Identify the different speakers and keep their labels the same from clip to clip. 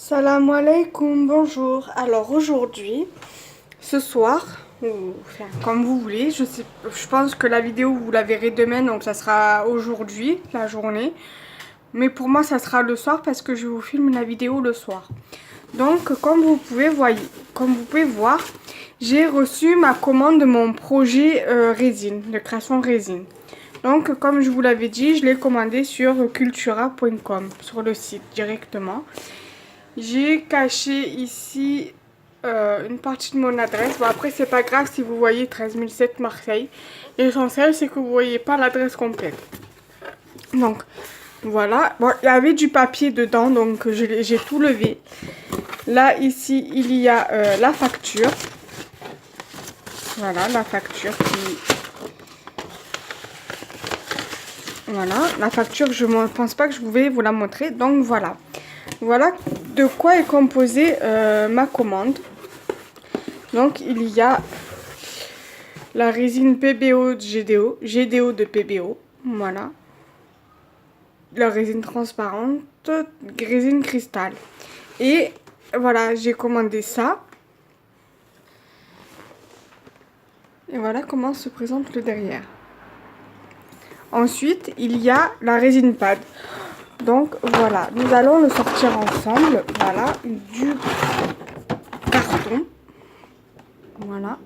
Speaker 1: Salam alaikum, bonjour. Alors aujourd'hui, ce soir, ou enfin, comme vous voulez, je pense que la vidéo vous la verrez demain, donc ça sera aujourd'hui, la journée. Mais pour moi, ça sera le soir parce que je vous filme la vidéo le soir. Donc, comme vous pouvez voir, j'ai reçu ma commande de mon projet résine, de création résine. Donc, comme je vous l'avais dit, je l'ai commandé sur cultura.com, sur le site directement. J'ai caché ici une partie de mon adresse. Bon, après, c'est pas grave si vous voyez 13007 Marseille. L'essentiel, c'est que vous voyez pas l'adresse complète. Donc, voilà. Bon, il y avait du papier dedans, donc j'ai tout levé. Là, ici, il y a la facture. Voilà, la facture qui... Voilà, la facture, je ne pense pas que je pouvais vous la montrer. Donc, voilà. Voilà de quoi est composée ma commande. Donc, il y a la résine PBO de GDO, GDO de PBO, voilà. La résine transparente, résine cristal. Et voilà, j'ai commandé ça. Et voilà comment se présente le derrière. Ensuite, il y a la résine pad. Donc voilà, nous allons le sortir ensemble. Voilà, du carton. Voilà.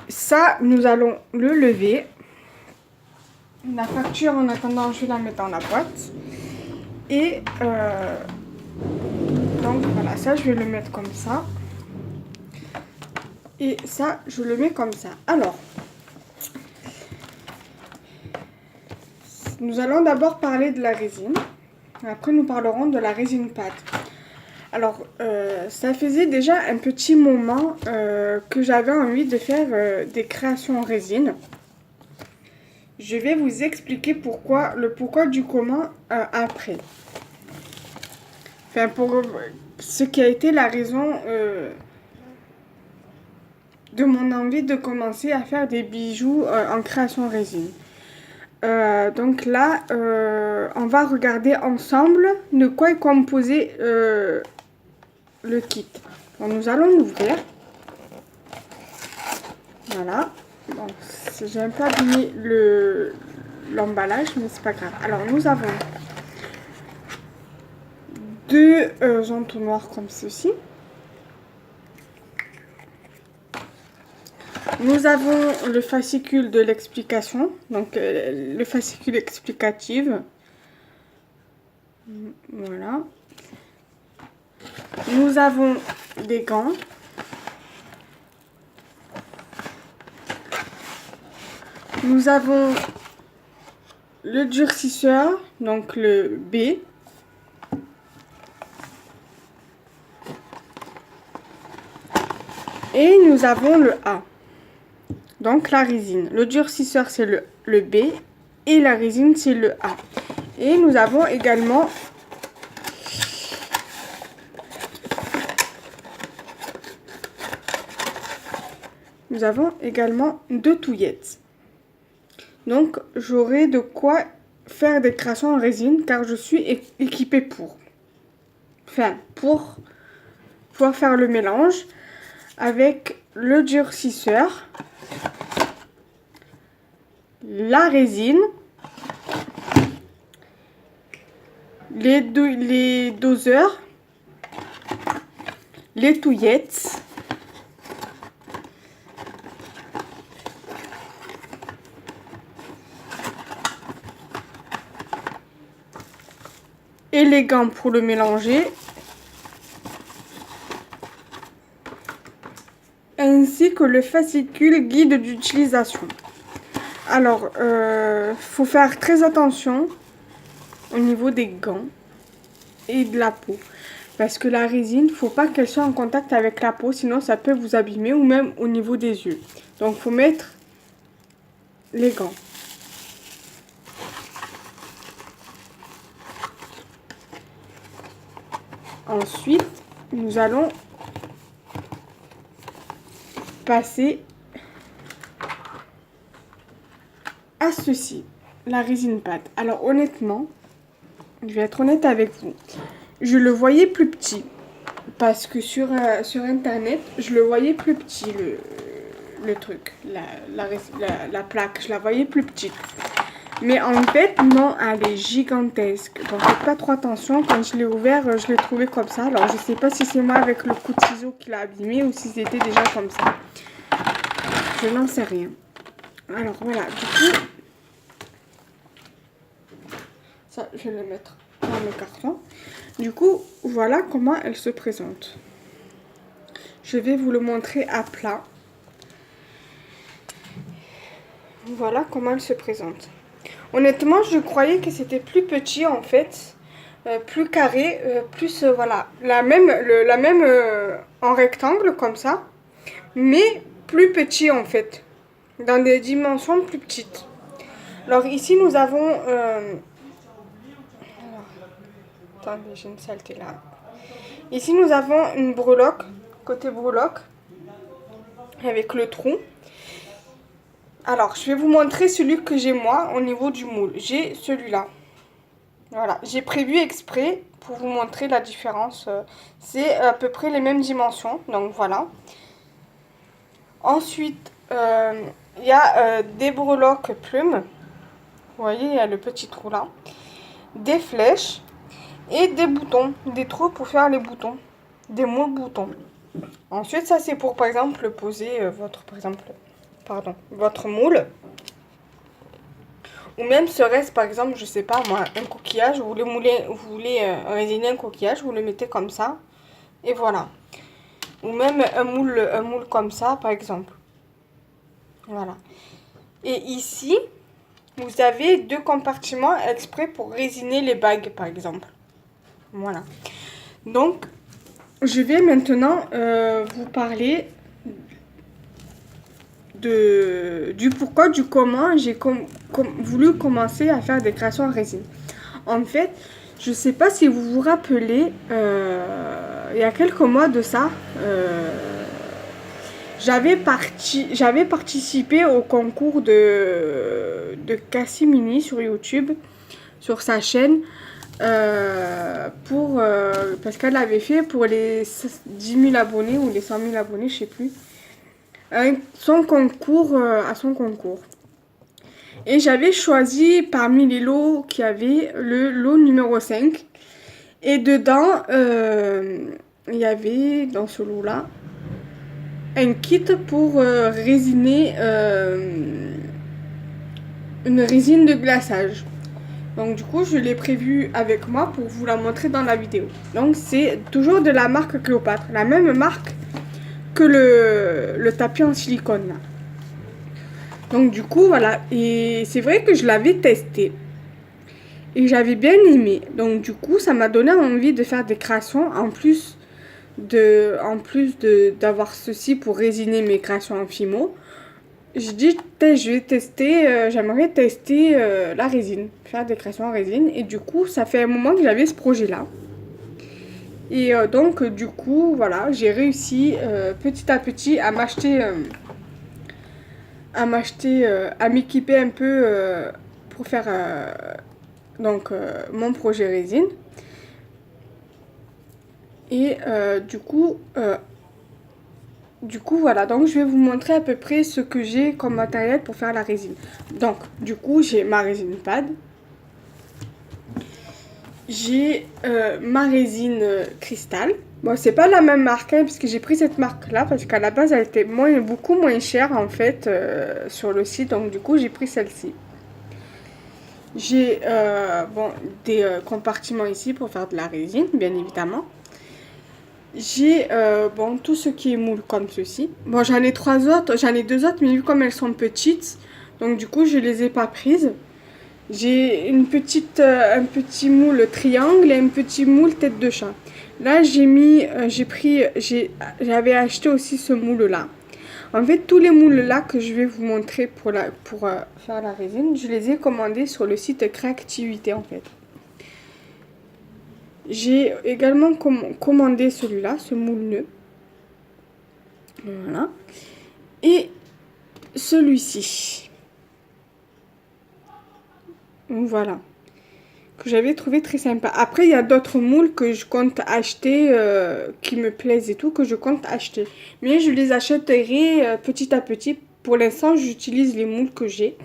Speaker 1: Ça, nous allons le lever. La facture, en attendant, je vais la mettre dans la boîte. Et donc voilà, ça, je vais le mettre comme ça. Et ça, je le mets comme ça. Alors, nous allons d'abord parler de la résine. Après, nous parlerons de la résine pâte. Alors, ça faisait déjà un petit moment que j'avais envie de faire des créations en résine. Je vais vous expliquer le pourquoi du comment après. Enfin, pour ce qui a été la raison de mon envie de commencer à faire des bijoux en création résine. Donc là, on va regarder ensemble de quoi est composé le kit. Donc nous allons l'ouvrir. Voilà. Bon, j'ai un peu abîmé l'emballage, mais c'est pas grave. Alors nous avons deux entonnoirs comme ceci. Nous avons le fascicule de l'explication, donc le fascicule explicatif. Voilà. Nous avons des gants. Nous avons le durcisseur, donc le B. Et nous avons le A. Donc la résine. Le durcisseur c'est le B et la résine c'est le A. Et nous avons également deux touillettes. Donc j'aurai de quoi faire des créations en résine car je suis équipée pour. Enfin, pour pouvoir faire le mélange avec le durcisseur, la résine, les doseurs, les touillettes, et les gants pour le mélanger, ainsi que le fascicule guide d'utilisation. Alors, faut faire très attention au niveau des gants et de la peau. Parce que la résine, faut pas qu'elle soit en contact avec la peau, sinon ça peut vous abîmer ou même au niveau des yeux. Donc, faut mettre les gants. Ensuite, nous allons passer à ceci, la résine pâte. Alors honnêtement, je vais être honnête avec vous. je le voyais plus petit. Parce que sur internet, je le voyais plus petit, le truc, la plaque, je la voyais plus petite. Mais en fait, non, elle est gigantesque. Donc faites pas trop attention, quand je l'ai ouvert, je l'ai trouvé comme ça. Alors je sais pas si c'est moi avec le coup de ciseau qui l'a abîmé ou si c'était déjà comme ça. Je n'en sais rien. Alors voilà, du coup, ça je vais le mettre dans le carton. Du coup, voilà comment elle se présente. Je vais vous le montrer à plat. Voilà comment elle se présente. Honnêtement, je croyais que c'était plus petit en fait, plus carré, plus voilà, la même en rectangle comme ça, mais plus petit en fait, dans des dimensions plus petites. Alors ici nous avons, attendez, j'ai une saleté là. Ici nous avons une breloque, côté breloque, avec le trou. Alors, je vais vous montrer celui que j'ai moi au niveau du moule. J'ai celui-là. Voilà, j'ai prévu exprès pour vous montrer la différence. C'est à peu près les mêmes dimensions, donc voilà. Ensuite, il y a des breloques plumes. Vous voyez, il y a le petit trou là. Des flèches et des boutons, des trous pour faire les boutons. Des moules boutons. Ensuite, ça c'est pour par exemple poser votre moule. Ou même serait-ce par exemple, je sais pas moi, un coquillage, vous voulez résiner un coquillage, vous le mettez comme ça, et voilà. Ou même un moule comme ça par exemple. Voilà. Et ici, vous avez deux compartiments exprès pour résiner les bagues par exemple. Voilà. Donc, je vais maintenant vous parler du pourquoi, du comment j'ai voulu commencer à faire des créations en résine. En fait, je ne sais pas si vous vous rappelez, il y a quelques mois de ça, j'avais participé au concours de Cassimini sur YouTube, sur sa chaîne, parce qu'elle l'avait fait pour les 10 000 abonnés ou les 100 000 abonnés, je ne sais plus. À son concours. Et j'avais choisi parmi les lots qu'il y avait le lot numéro 5. Et dedans, il y avait dans ce lot-là un kit pour résiner une résine de glaçage. Donc du coup, je l'ai prévu avec moi pour vous la montrer dans la vidéo. Donc c'est toujours de la marque Cléopâtre, la même marque que le tapis en silicone là. Donc du coup voilà, et c'est vrai que je l'avais testé et j'avais bien aimé. Donc du coup ça m'a donné envie de faire des créations en plus d'avoir ceci pour résiner mes créations en Fimo. J'ai dit je vais tester, j'aimerais tester la résine, faire des créations en résine, et du coup ça fait un moment que j'avais ce projet là. Et donc du coup voilà, j'ai réussi petit à petit à m'équiper un peu pour faire mon projet résine. Et du coup voilà, donc je vais vous montrer à peu près ce que j'ai comme matériel pour faire la résine. Donc du coup j'ai ma résine pad. J'ai ma résine cristal. Bon, c'est pas la même marque, hein, puisque j'ai pris cette marque-là, parce qu'à la base, elle était beaucoup moins chère, en fait, sur le site. Donc, du coup, j'ai pris celle-ci. J'ai des compartiments ici pour faire de la résine, bien évidemment. J'ai tout ce qui est moule comme ceci. Bon, j'en ai deux autres, mais vu comme elles sont petites, donc du coup, je les ai pas prises. J'ai un petit moule triangle et un petit moule tête de chat. Là, j'avais acheté aussi ce moule-là. En fait, tous les moules-là que je vais vous montrer pour faire la résine, je les ai commandés sur le site Créativité, en fait. J'ai également commandé celui-là, ce moule-nœud. Voilà. Et celui-ci. Voilà. que j'avais trouvé très sympa. Après, il y a d'autres moules que je compte acheter, qui me plaisent et tout, que je compte acheter. Mais je les achèterai petit à petit. Pour l'instant, j'utilise les moules que j'ai.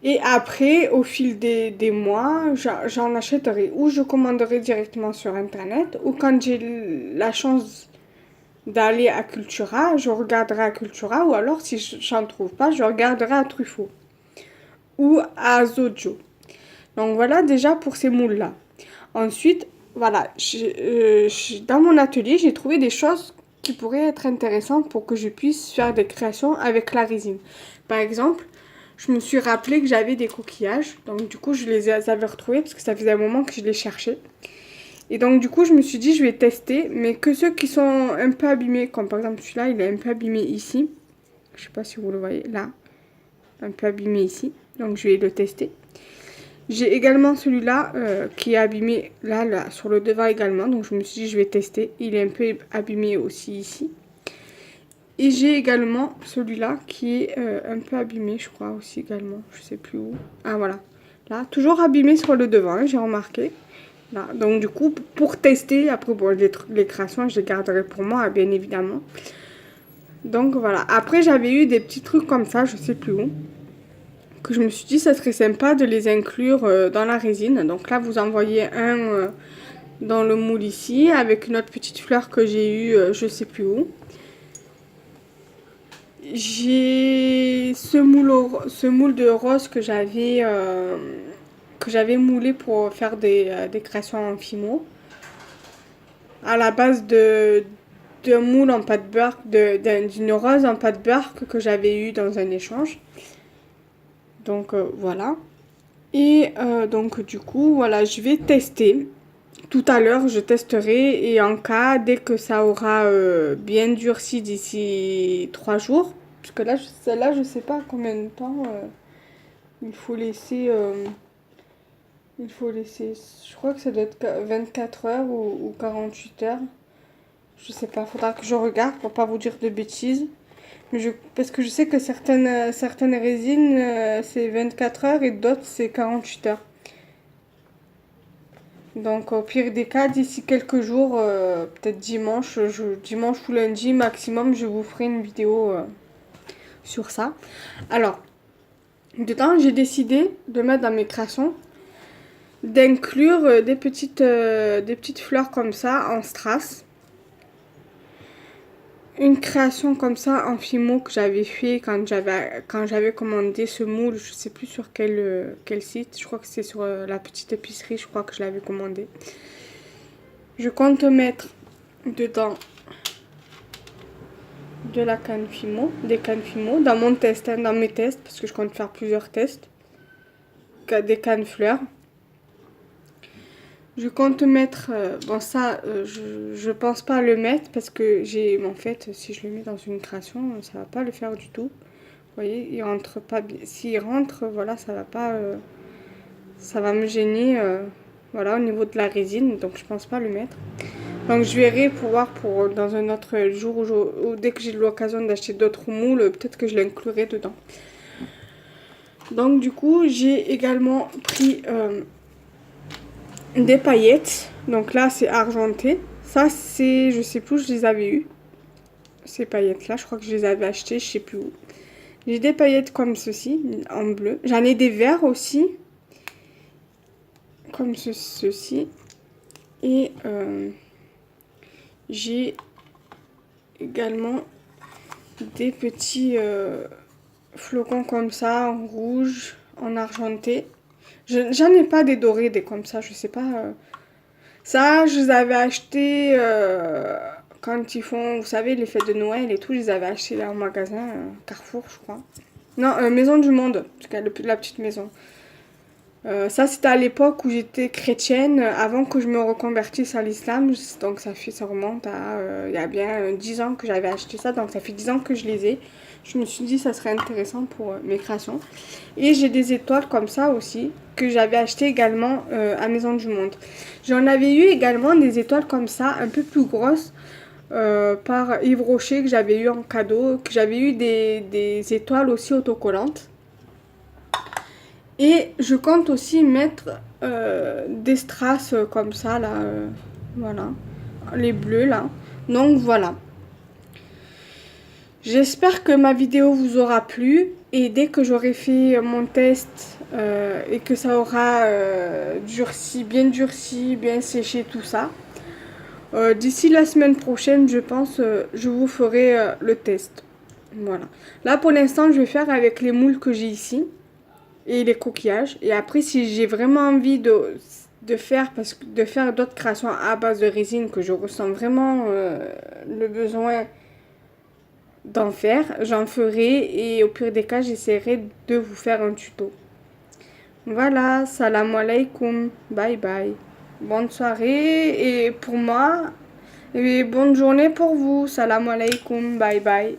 Speaker 1: Et après, au fil des mois, j'en achèterai. Ou je commanderai directement sur Internet. Ou quand j'ai la chance d'aller à Cultura, je regarderai à Cultura. Ou alors, si j'en trouve pas, je regarderai à Truffaut. Ou à Zojo. Donc voilà déjà pour ces moules-là. Ensuite, voilà, dans mon atelier, j'ai trouvé des choses qui pourraient être intéressantes pour que je puisse faire des créations avec la résine. Par exemple, je me suis rappelé que j'avais des coquillages. Donc du coup, je les avais retrouvés parce que ça faisait un moment que je les cherchais. Et donc du coup, je me suis dit, je vais tester, mais que ceux qui sont un peu abîmés, comme par exemple celui-là, il est un peu abîmé ici. Je sais pas si vous le voyez, là. Un peu abîmé ici. Donc je vais le tester. J'ai également celui-là qui est abîmé là sur le devant également. Donc je me suis dit je vais tester. Il est un peu abîmé aussi ici. Et j'ai également celui-là qui est un peu abîmé je crois aussi également. Je sais plus où. Ah voilà. Là, toujours abîmé sur le devant, hein, j'ai remarqué. Là. Donc du coup pour tester, après bon, les créations je les garderai pour moi bien évidemment. Donc voilà. Après j'avais eu des petits trucs comme ça, je sais plus où. Que je me suis dit ça serait sympa de les inclure dans la résine. Donc là vous en voyez un dans le moule ici avec une autre petite fleur que j'ai eue je sais plus où. J'ai ce moule de rose que j'avais moulé pour faire des créations en fimo. À la base d'un moule en pâte beurre, d'une rose en pâte beurre que j'avais eu dans un échange. Donc voilà. Et donc du coup, voilà, je vais tester. Tout à l'heure, je testerai et en cas, dès que ça aura bien durci d'ici 3 jours, parce que là, celle-là, je sais pas combien de temps il faut laisser. Je crois que ça doit être 24 heures ou 48 heures. Je sais pas, faudra que je regarde pour pas vous dire de bêtises. Parce que je sais que certaines résines, c'est 24 heures et d'autres, c'est 48 heures. Donc au pire des cas, d'ici quelques jours, peut-être dimanche, dimanche ou lundi maximum, je vous ferai une vidéo sur ça. Alors, dedans, j'ai décidé de mettre dans mes créations, d'inclure des petites fleurs comme ça en strass. Une création comme ça en fimo que j'avais fait quand j'avais commandé ce moule, je sais plus sur quel site, je crois que c'est sur la petite épicerie, je crois que je l'avais commandé. Je compte mettre dedans de la canne fimo, des cannes fimo, dans mon test, hein, dans mes tests, parce que je compte faire plusieurs tests, des cannes fleurs. Je compte mettre, bon ça, je pense pas le mettre parce que en fait, si je le mets dans une création, ça va pas le faire du tout. Vous voyez, il rentre pas bien. S'il rentre, voilà, ça va pas, ça va me gêner, voilà, au niveau de la résine, donc je pense pas le mettre. Donc je verrai pour voir dans un autre jour ou dès que j'ai l'occasion d'acheter d'autres moules, peut-être que je l'inclurai dedans. Donc du coup, j'ai également pris des paillettes. Donc là, c'est argenté. Ça, c'est, je sais plus où je les avais eues. Ces paillettes-là, je crois que je les avais achetées, je sais plus où. J'ai des paillettes comme ceci, en bleu. J'en ai des verts aussi. Comme ceci. Et j'ai également des petits flocons comme ça, en rouge, en argenté. J'en ai pas des dorés, des comme ça, je sais pas. Ça, je les avais achetés quand ils font, vous savez, les fêtes de Noël et tout. Je les avais achetés là au magasin, Carrefour, je crois. Non, Maison du Monde, en tout cas, la petite maison. Ça, c'était à l'époque où j'étais chrétienne, avant que je me reconvertisse à l'islam. Donc, ça remonte à, il y a bien 10 ans que j'avais acheté ça. Donc, ça fait 10 ans que je les ai. Je me suis dit, ça serait intéressant pour mes créations. Et j'ai des étoiles comme ça aussi, que j'avais acheté également à Maison du Monde. J'en avais eu également des étoiles comme ça, un peu plus grosses, par Yves Rocher, que j'avais eu en cadeau. Que j'avais eu des étoiles aussi autocollantes. Et je compte aussi mettre des strass comme ça là, voilà, les bleus là. Donc voilà. J'espère que ma vidéo vous aura plu et dès que j'aurai fait mon test et que ça aura bien durci, bien séché tout ça, d'ici la semaine prochaine, je pense, je vous ferai le test. Voilà. Là pour l'instant, je vais faire avec les moules que j'ai ici et les coquillages. Et après, si j'ai vraiment envie de faire, de faire d'autres créations à base de résine que je ressens vraiment le besoin d'en faire, j'en ferai et au pire des cas, j'essaierai de vous faire un tuto. Voilà, salam alaikum, bye bye. Bonne soirée et pour moi, et bonne journée pour vous, salam alaikum, bye bye.